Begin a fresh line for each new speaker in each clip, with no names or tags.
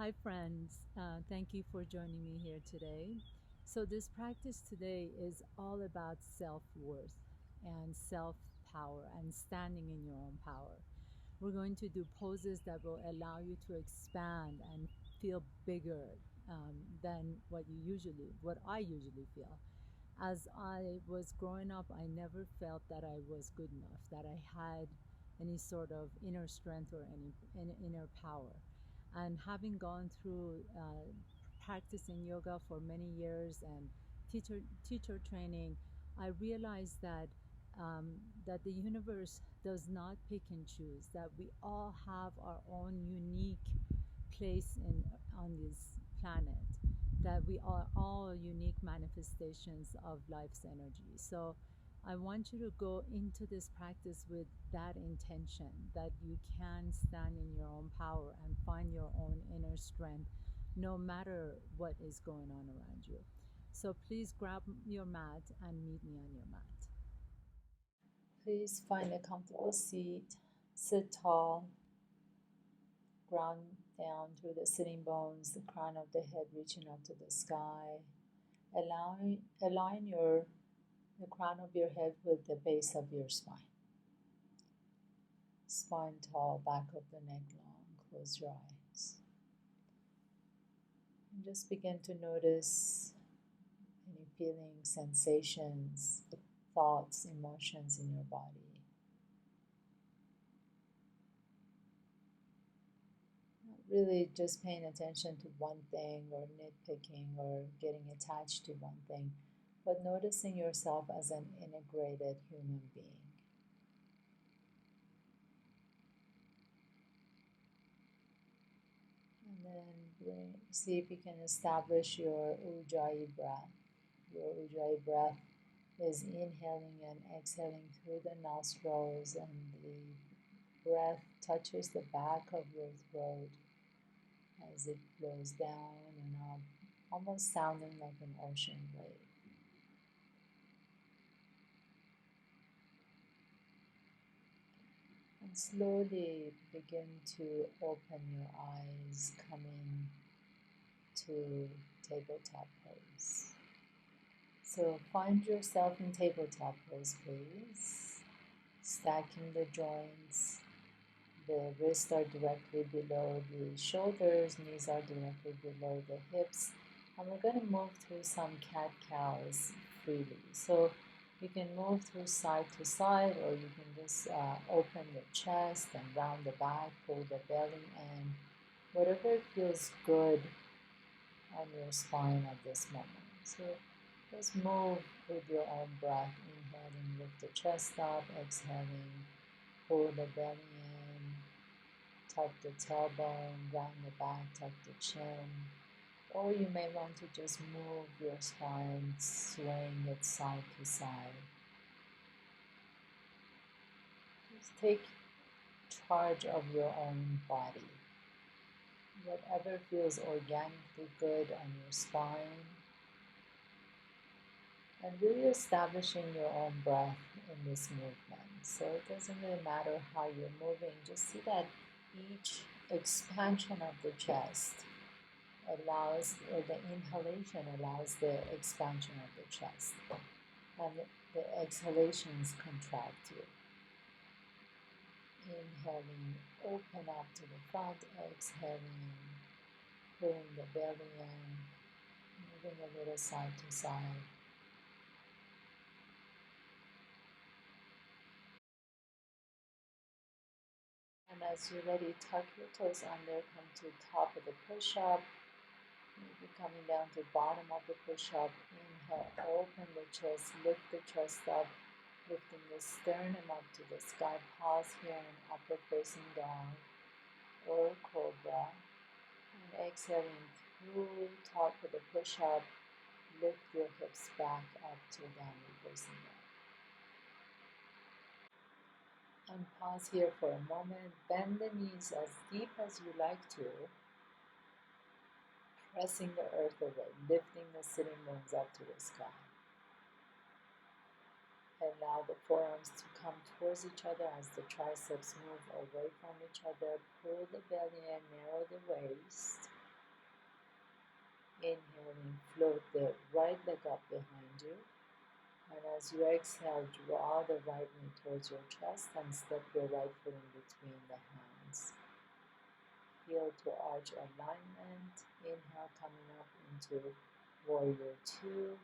Hi, friends. Thank you for joining me here today. So, this practice today is all about self worth and self power and standing in your own power. We're going to do poses that will allow you to expand and feel bigger than what I usually feel. As I was growing up, I never felt that I was good enough, that I had any sort of inner strength or any inner power. And having gone through practicing yoga for many years and teacher training, I realized um, that the universe does not pick and choose. That we all have our own unique place in on this planet. That we are all unique manifestations of life's energy. So I want you to go into this practice with that intention that you can stand in your own power and find your own inner strength no matter what is going on around you. So please grab your mat and meet me on your mat. Please find a comfortable seat, sit tall, ground down through the sitting bones, the crown of the head reaching up to the sky. Align the crown of your head with the base of your spine. Spine tall, back of the neck long. Close your eyes. And just begin to notice any feelings, sensations, thoughts, emotions in your body. Not really just paying attention to one thing or nitpicking or getting attached to one thing, but noticing yourself as an integrated human being. And then see if you can establish your Ujjayi breath. Your Ujjayi breath is inhaling and exhaling through the nostrils, and the breath touches the back of your throat as it flows down and up, almost sounding like an ocean wave. And slowly begin to open your eyes, coming to tabletop pose. So find yourself in tabletop pose, please. Stacking the joints. The wrists are directly below the shoulders, knees are directly below the hips. And we're going to move through some cat-cows freely. So you can move through side to side, or you can just open the chest and round the back, pull the belly in, whatever feels good on your spine at this moment. So just move with your own breath, inhaling, lift the chest up, exhaling, pull the belly in, tuck the tailbone, round the back, tuck the chin. Or you may want to just move your spine, swaying it side to side. Just take charge of your own body. Whatever feels organically good on your spine, and really establishing your own breath in this movement. So it doesn't really matter how you're moving, just see that each expansion of the chest allows, or the inhalation allows the expansion of the chest, and the exhalations contract you. Inhaling, open up to the front, exhaling, pulling the belly in, moving a little side to side. And as you're ready, tuck your toes under, come to top of the push-up. Maybe coming down to bottom of the push-up. Inhale, open the chest, lift the chest up, lifting the sternum up to the sky. Pause here in upward facing dog or cobra. And exhaling through top of the push-up, lift your hips back up to downward facing dog. And pause here for a moment. Bend the knees as deep as you like to, pressing the earth away, lifting the sitting bones up to the sky. Allow the forearms to come towards each other as the triceps move away from each other. Pull the belly in, narrow the waist. Inhaling, float the right leg up behind you. And as you exhale, draw the right knee towards your chest and step your right foot in between the hands. Heel to arch alignment. Inhale, coming up into warrior two.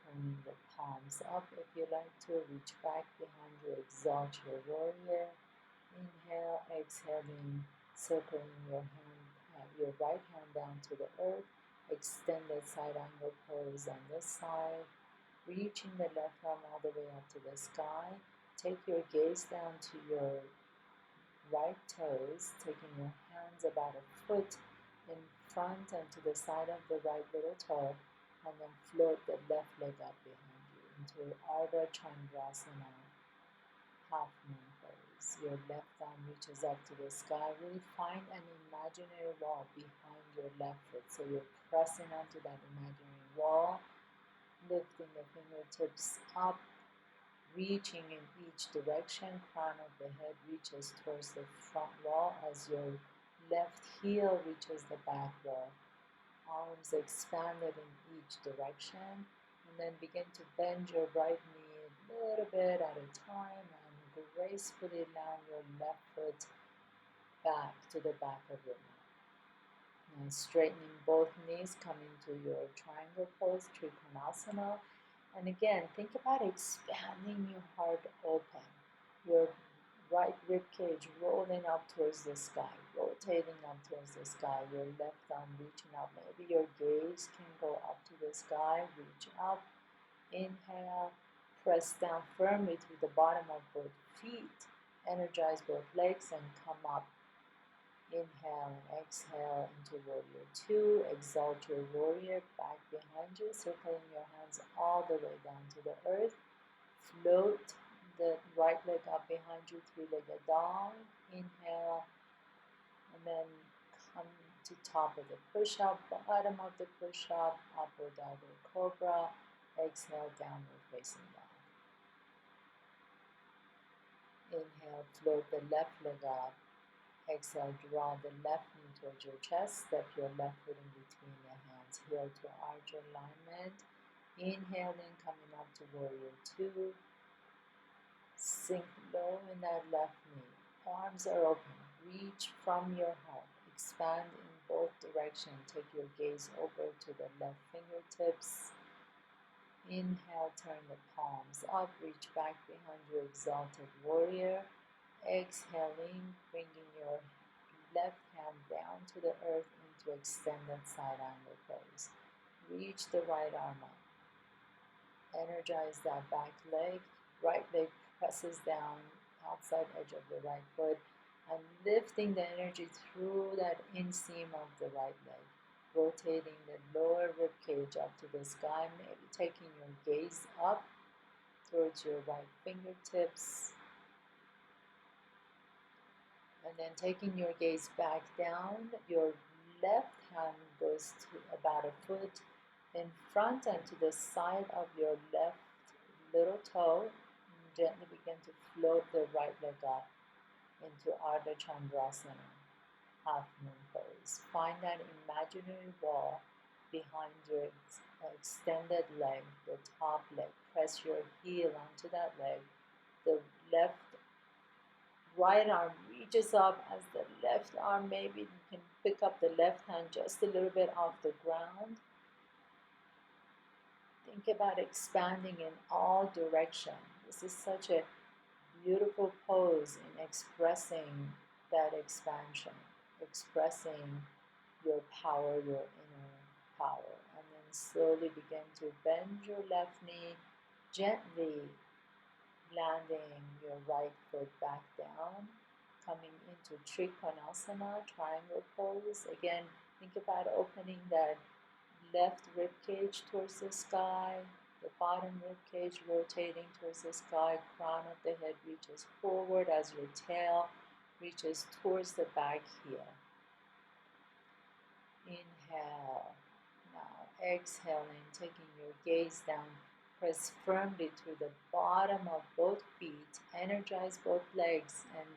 Turning the palms up if you like to. Reach back behind you. Exalt your warrior. Inhale, exhaling, circling your right hand down to the earth. Extended side angle pose on this side. Reaching the left arm all the way up to the sky. Take your gaze down to your right toes, taking your hands about a foot in front and to the side of the right little toe, and then float the left leg up behind you into Ardha Chandrasana, half moon pose. Your left arm reaches up to the sky. Really find an imaginary wall behind your left foot. So you're pressing onto that imaginary wall, lifting the fingertips up, reaching in each direction. Crown of the head reaches towards the front wall as your left heel reaches the back wall. Arms expanded in each direction, and then begin to bend your right knee a little bit at a time and gracefully land your left foot back to the back of your mat. Now straightening both knees, coming to your triangle pose, Trikonasana. And again, think about expanding your heart open. Your right rib cage rolling up towards the sky, rotating up towards the sky. Your left arm reaching up. Maybe your gaze can go up to the sky. Reach up. Inhale. Press down firmly through the bottom of both feet. Energize both legs and come up. Inhale and exhale into warrior two. Exalt your warrior back behind you, circling your hands all the way down to the earth. Float the right leg up behind you, three-legged dog. Inhale, and then come to top of the push-up, bottom of the push-up, upward dog or cobra. Exhale, downward facing dog. Inhale, float the left leg up. Exhale, draw the left knee towards your chest. Step your left foot in between the hands. Heel to arch alignment. Inhaling, coming up to warrior two. Sink low in that left knee. Arms are open. Reach from your heart. Expand in both directions. Take your gaze over to the left fingertips. Inhale, turn the palms up. Reach back behind your exalted warrior. Exhaling, bringing your left hand down to the earth into extended side angle pose. Reach the right arm up. Energize that back leg. Right leg presses down outside edge of the right foot and lifting the energy through that inseam of the right leg. Rotating the lower rib cage up to the sky, maybe taking your gaze up towards your right fingertips. And then taking your gaze back down, your left hand goes to about a foot in front and to the side of your left little toe. And gently begin to float the right leg up into Ardha Chandrasana, half moon pose. Find that imaginary wall behind your extended leg, the top leg. Press your heel onto that leg. The right arm reaches up as the left arm, maybe you can pick up the left hand just a little bit off the ground. Think about expanding in all directions. This is such a beautiful pose in expressing that expansion, expressing your power, your inner power. And then slowly begin to bend your left knee, gently landing your right foot back down, coming into Trikonasana, triangle pose. Again, think about opening that left rib cage towards the sky, the bottom rib cage rotating towards the sky, crown of the head reaches forward as your tail reaches towards the back heel. Inhale. Now exhaling, taking your gaze down. Press firmly through the bottom of both feet. Energize both legs and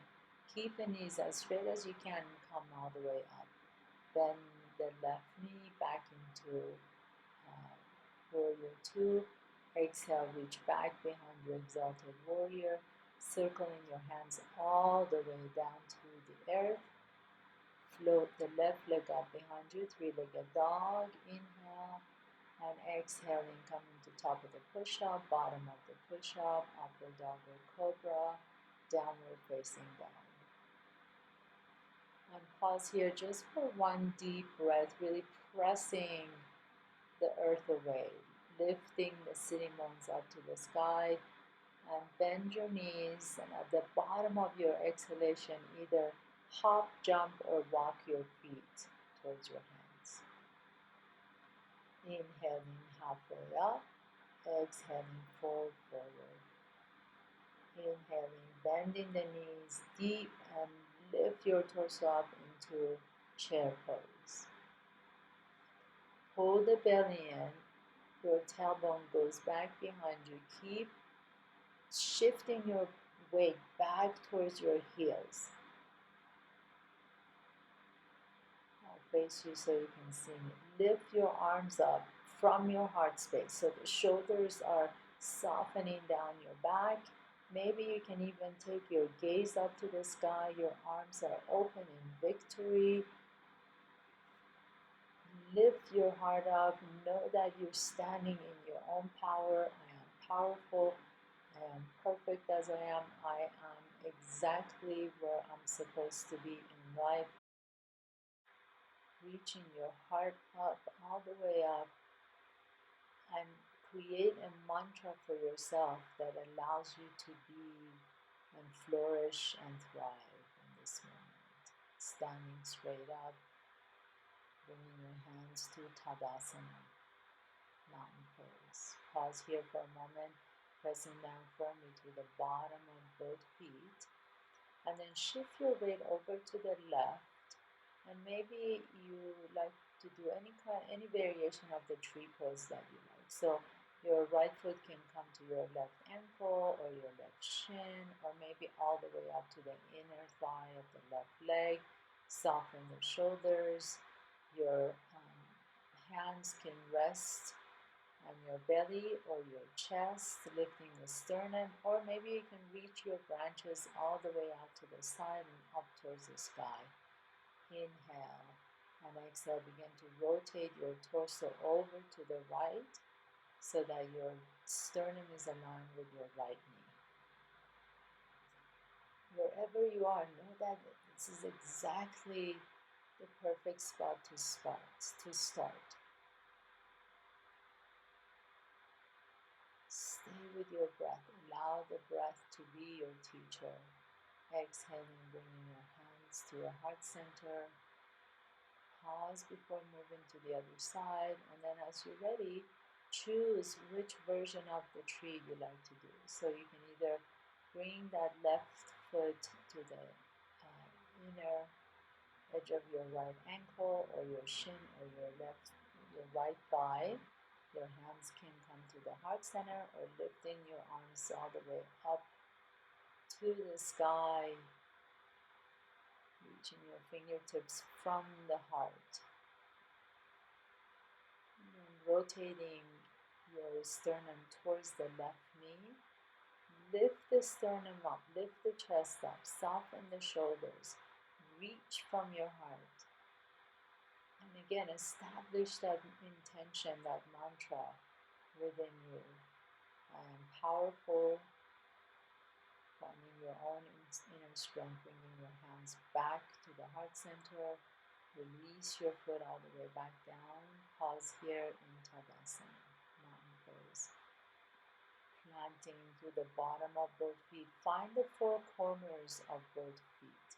keep the knees as straight as you can and come all the way up. Bend the left knee back into uh, warrior two. Exhale, reach back behind your exalted warrior, circling your hands all the way down to the earth. Float the left leg up behind you, three-legged dog. Inhale and exhaling, coming to top of the push-up, bottom of the push-up, upper dog or cobra, downward facing dog. And pause here just for one deep breath, really pressing the earth away, lifting the sitting bones up to the sky, and bend your knees, and at the bottom of your exhalation, either hop, jump, or walk your feet towards your hands. Inhaling halfway up, exhaling fold forward. Inhaling, bending the knees deep and lift your torso up into chair pose. Pull the belly in, your tailbone goes back behind you. Keep shifting your weight back towards your heels. I'll face you so you can see me. Lift your arms up from your heart space so the shoulders are softening down your back. Maybe you can even take your gaze up to the sky. Your arms are open in victory. Lift your heart up. Know that you're standing in your own power. I am powerful. I am perfect as I am. I am exactly where I'm supposed to be in life. Reaching your heart up, all the way up, and create a mantra for yourself that allows you to be and flourish and thrive in this moment. Standing straight up, bringing your hands to Tadasana, mountain pose. Pause here for a moment, pressing down firmly to the bottom of both feet, and then shift your weight over to the left. And maybe you like to do any variation of the tree pose that you like. So your right foot can come to your left ankle or your left shin, or maybe all the way up to the inner thigh of the left leg. Soften the shoulders. Your hands can rest on your belly or your chest, lifting the sternum, or maybe you can reach your branches all the way out to the side and up towards the sky. Inhale and exhale, begin to rotate your torso over to the right so that your sternum is aligned with your right knee. Wherever you are, know that this is exactly the perfect spot to start. Stay with your breath. Allow the breath to be your teacher. Exhaling, bringing your hands to your heart center. Pause before moving to the other side, and then as you're ready, choose which version of the tree you like to do. So you can either bring that left foot to the inner edge of your right ankle or your shin or your right thigh. Your hands can come to the heart center, or lifting your arms all the way up to the sky, reaching your fingertips from the heart. Rotating your sternum towards the left knee. Lift the sternum up, lift the chest up, soften the shoulders, reach from your heart. And again, establish that intention, that mantra within you. I am powerful, finding your own inner strength, bringing your hands back to the heart center. Release your foot all the way back down. Pause here in Tadasana, mountain pose. Planting to the bottom of both feet. Find the four corners of both feet.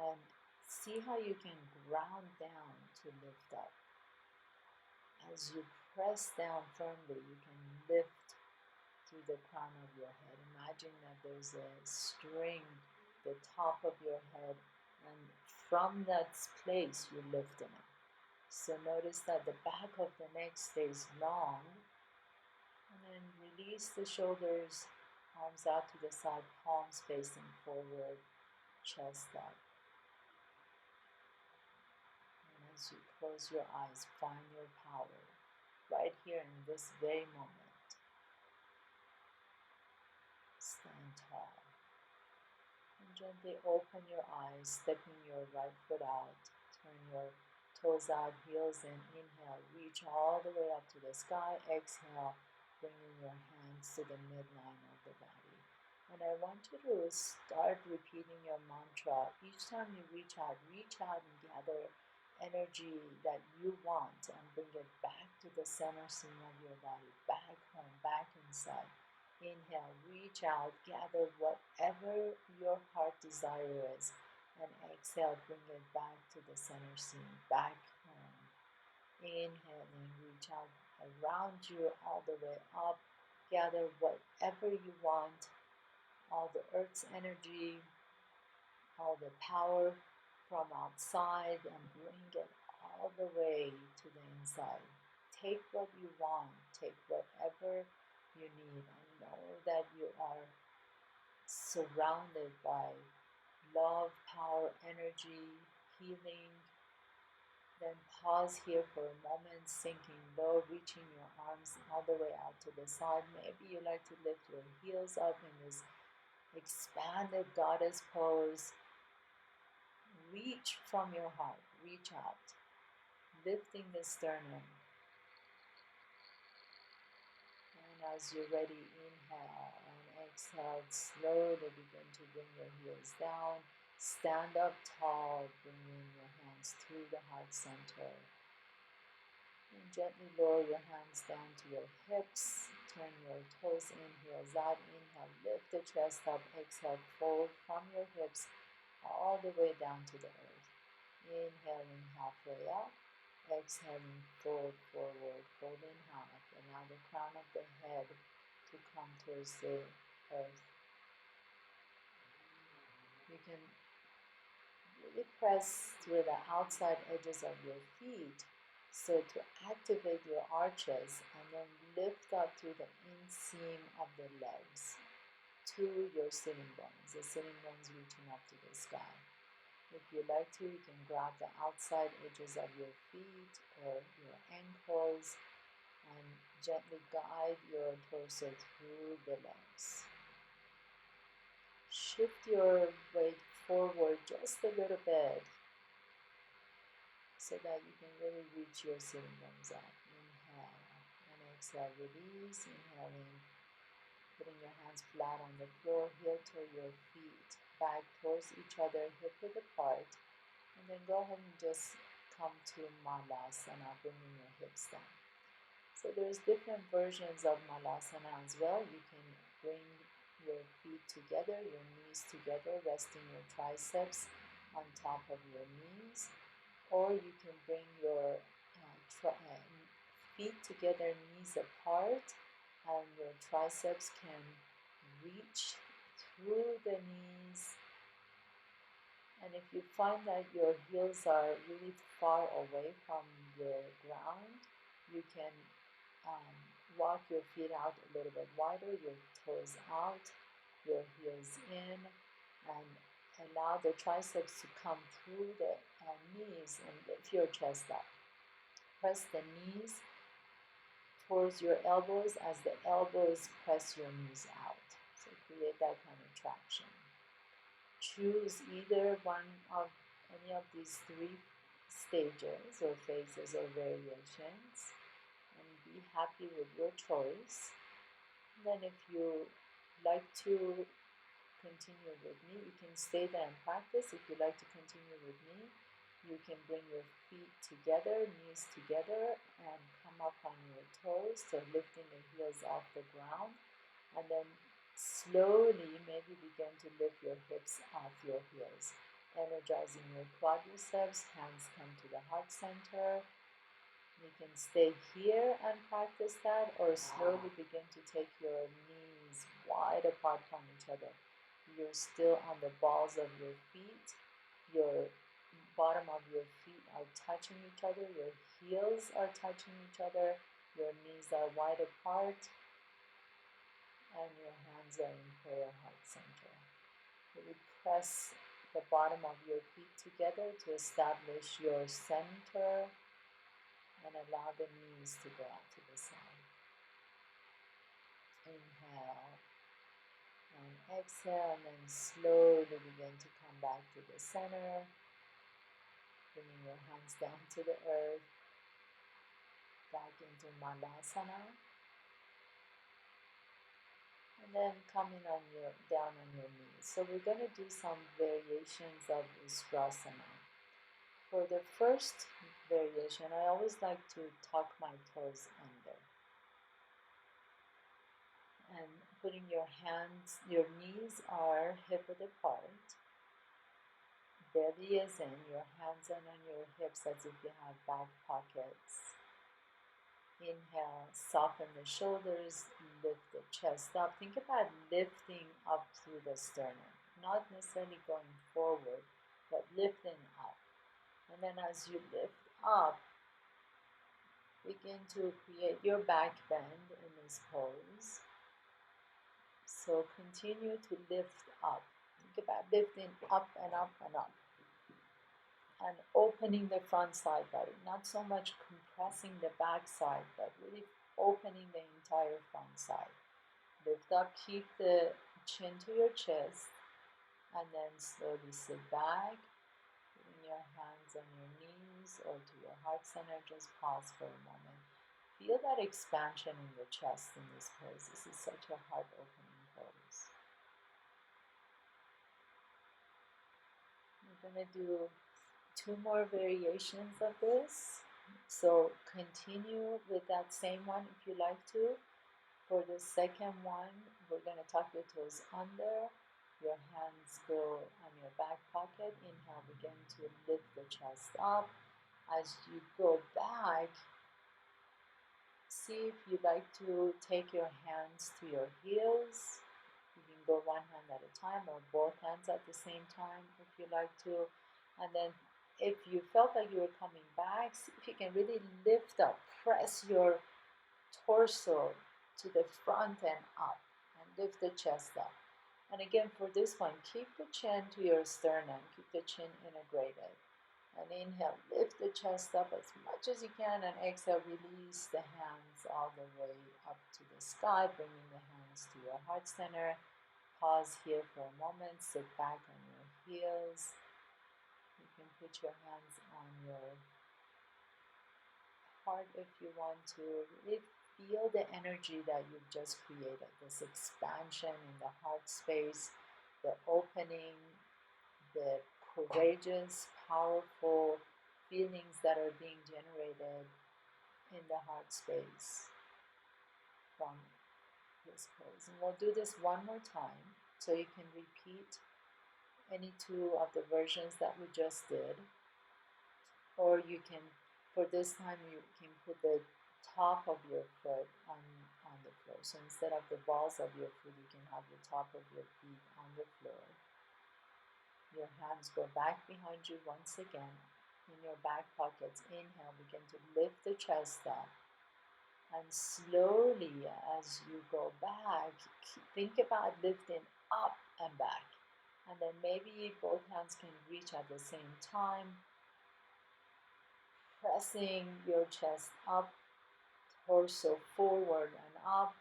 And see how you can ground down to lift up. As you press down firmly, you can lift to the crown of your head. Imagine that there's a string, the top of your head, and from that place you're lifting up. So notice that the back of the neck stays long, and then release the shoulders, arms out to the side, palms facing forward, chest up. As you close your eyes, find your power right here in this very moment. Stand tall and gently open your eyes, stepping your right foot out. Turn your toes out, heels in. Inhale, reach all the way up to the sky. Exhale, bringing your hands to the midline of the body. And I want you to start repeating your mantra. Each time you reach out and gather energy that you want and bring it back to the center seam of your body, back home, back inside. Inhale, reach out, gather whatever your heart desire is, and exhale, bring it back to the center seam, back home. Inhaling, reach out around you all the way up, gather whatever you want, all the earth's energy, all the power from outside, and bring it all the way to the inside. Take what you want, take whatever you need, and know that you are surrounded by love, power, energy, healing. Then pause here for a moment, sinking low, reaching your arms all the way out to the side. Maybe you like to lift your heels up in this expanded goddess pose. Reach from your heart, reach out, lifting the sternum. And as you're ready, inhale and exhale, slowly begin to bring your heels down. Stand up tall, bringing your hands through the heart center. And gently lower your hands down to your hips. Turn your toes in, heels out. Inhale, lift the chest up. Exhale, fold from your hips all the way down to the earth. Inhaling halfway up. Exhaling, fold forward, fold in half. Allow the crown of the head to come towards the earth. You can really press through the outside edges of your feet, so to activate your arches, and then lift up through the inseam of the legs to your sitting bones, the sitting bones reaching up to the sky. If you like to, you can grab the outside edges of your feet or your ankles and gently guide your torso through the legs. Shift your weight forward just a little bit so that you can really reach your sitting bones up. Inhale and exhale, release. Inhaling, putting your hands flat on the floor, heel to your feet, back towards each other, hip width apart. And then go ahead and just come to Malasana, bringing your hips down. So there's different versions of Malasana as well. You can bring your feet together, your knees together, resting your triceps on top of your knees. Or you can bring your feet together, knees apart, and your triceps can reach through the knees. And if you find that your heels are really far away from the ground, you can walk your feet out a little bit wider, your toes out, your heels in, and allow the triceps to come through the knees and lift your chest up. Press the knees towards your elbows as the elbows press your knees out. So create that kind of traction. Choose either one of any of these three stages or phases or variations and be happy with your choice. And then if you like to continue with me, you can stay there and practice. If you like to continue with me, you can bring your feet together, knees together, and come up on your toes, so lifting the heels off the ground, and then slowly maybe begin to lift your hips off your heels, energizing your quadriceps. Hands come to the heart center. You can stay here and practice that, or slowly begin to take your knees wide apart from each other. You're still on the balls of your feet. Your bottom of your feet are touching each other. Your heels are touching each other. Your knees are wide apart. And your hands are in prayer heart center. Really press the bottom of your feet together to establish your center and allow the knees to go out to the side. Inhale and exhale, and then slowly begin to come back to the center, bringing your hands down to the earth, back into Malasana, and then coming down on your knees. So we're going to do some variations of Ustrasana. For the first variation, I always like to tuck my toes under. And putting your knees are hip-width apart. Belly is in, your hands are on your hips as if you have back pockets. Inhale, soften the shoulders, lift the chest up. Think about lifting up through the sternum, not necessarily going forward, but lifting up. And then as you lift up, begin to create your back bend in this pose. So continue to lift up. Think about lifting up and up and up. And opening the front side body. Not so much compressing the back side, but really opening the entire front side. Lift up, keep the chin to your chest, and then slowly sit back. Putting your hands on your knees or to your heart center. Just pause for a moment. Feel that expansion in your chest in this pose. This is such a heart-opening pose. We're going to do 2 more variations of this. So continue with that same one if you like to. For the second one, we're going to tuck your toes under. Your hands go on your back pocket. Inhale, begin to lift the chest up. As you go back, see if you like to take your hands to your heels. You can go one hand at a time or both hands at the same time if you like to. And then if you felt like you were coming back, see if you can really lift up, press your torso to the front and up, and lift the chest up. And again, for this one, keep the chin to your sternum, keep the chin integrated. And inhale, lift the chest up as much as you can, and exhale, release the hands all the way up to the sky, bringing the hands to your heart center. Pause here for a moment, sit back on your heels. You can put your hands on your heart if you want to. Really feel the energy that you've just created, this expansion in the heart space, the opening, the courageous, powerful feelings that are being generated in the heart space from this pose. And we'll do this one more time so you can repeat any 2 of the versions that we just did. Or you can, for this time, you can put the top of your foot on the floor. So instead of the balls of your foot, you can have the top of your feet on the floor. Your hands go back behind you once again in your back pockets. Inhale, begin to lift the chest up. And slowly, as you go back, think about lifting up and back. And then maybe both hands can reach at the same time. Pressing your chest up, torso forward and up.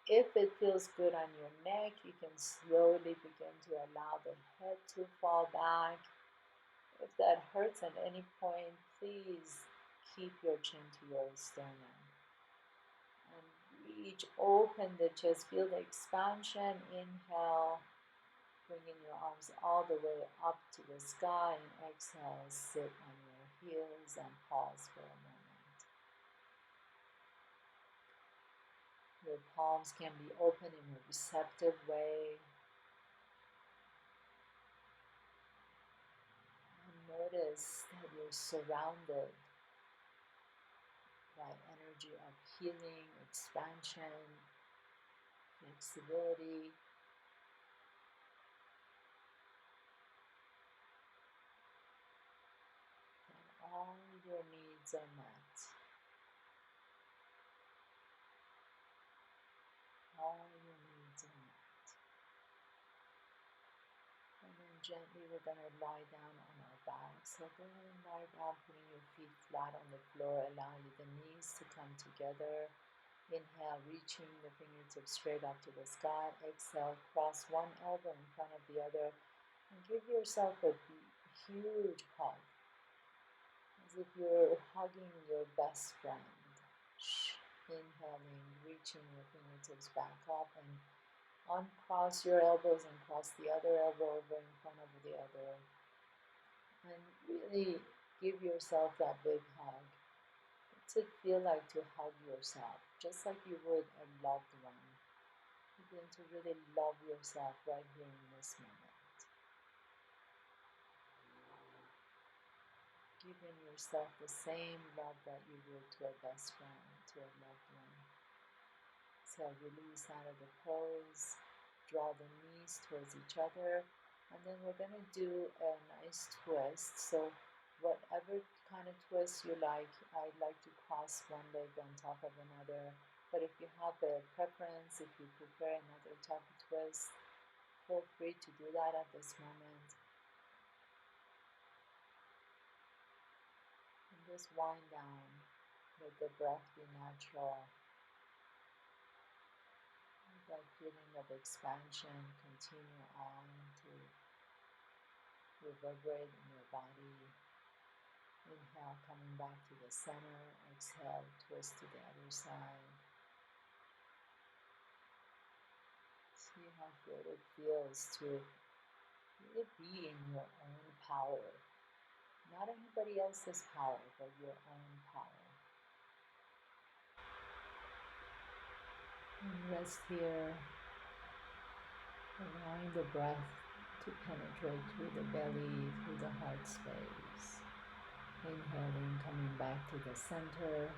If it feels good on your neck, you can slowly begin to allow the head to fall back. If that hurts at any point, please keep your chin to your sternum. And reach, open the chest, feel the expansion. Inhale, bringing your arms all the way up to the sky, and exhale, sit on your heels and pause for a moment. Your palms can be open in a receptive way. And notice that you're surrounded by energy of healing, expansion, flexibility. And all your needs are met. All your needs are met. And then Gently, we're going to lie down on our back. So go ahead and lie down, putting your feet flat on the floor, allowing the knees to come together. Inhale, reaching the fingertips straight up to the sky. Exhale, cross one elbow in front of the other and give yourself a huge hug, as if you're hugging your best friend. Inhaling, reaching your fingertips back up and uncross your elbows and cross the other elbow over in front of the other. And really give yourself that big hug. What's it feel like to hug yourself, just like you would a loved one? Begin to really love yourself right here in this moment. Giving yourself the same love that you would to a best friend, to a loved one. So release out of the pose, draw the knees towards each other, and then we're going to do a nice twist. So whatever kind of twist you like, I like to cross one leg on top of another. But if you have a preference, if you prefer another type of twist, feel free to do that at this moment. And just wind down. Let the breath be natural. That feeling of expansion continue on to reverberate in your body. Inhale, coming back to the center. Exhale, twist to the other side. See how good it feels to really be in your own power. Not anybody else's power, but your own power. And rest here, allowing the breath to penetrate through the belly, through the heart space. Inhaling, coming back to the center.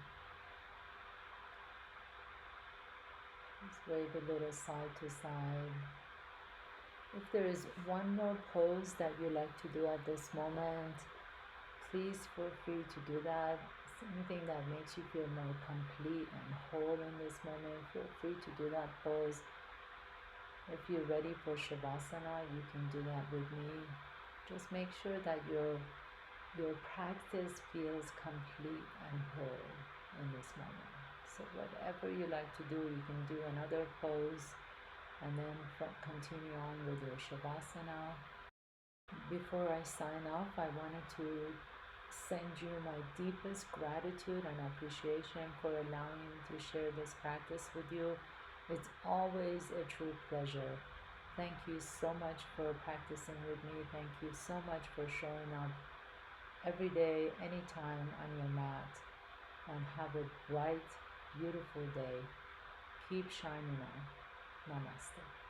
Just wave a little side to side. If there is one more pose that you like to do at this moment, please feel free to do that. Anything that makes you feel more complete and whole in this moment, feel free to do that pose. If you're ready for Shavasana, you can do that with me. Just make sure that your practice feels complete and whole in this moment. So whatever you like to do, you can do another pose and then continue on with your Shavasana. Before I sign off, I wanted to send you my deepest gratitude and appreciation for allowing me to share this practice with you. It's always a true pleasure. Thank you so much for practicing with me. Thank you so much for showing up every day, anytime on your mat. And have a bright, beautiful day. Keep shining on. Namaste.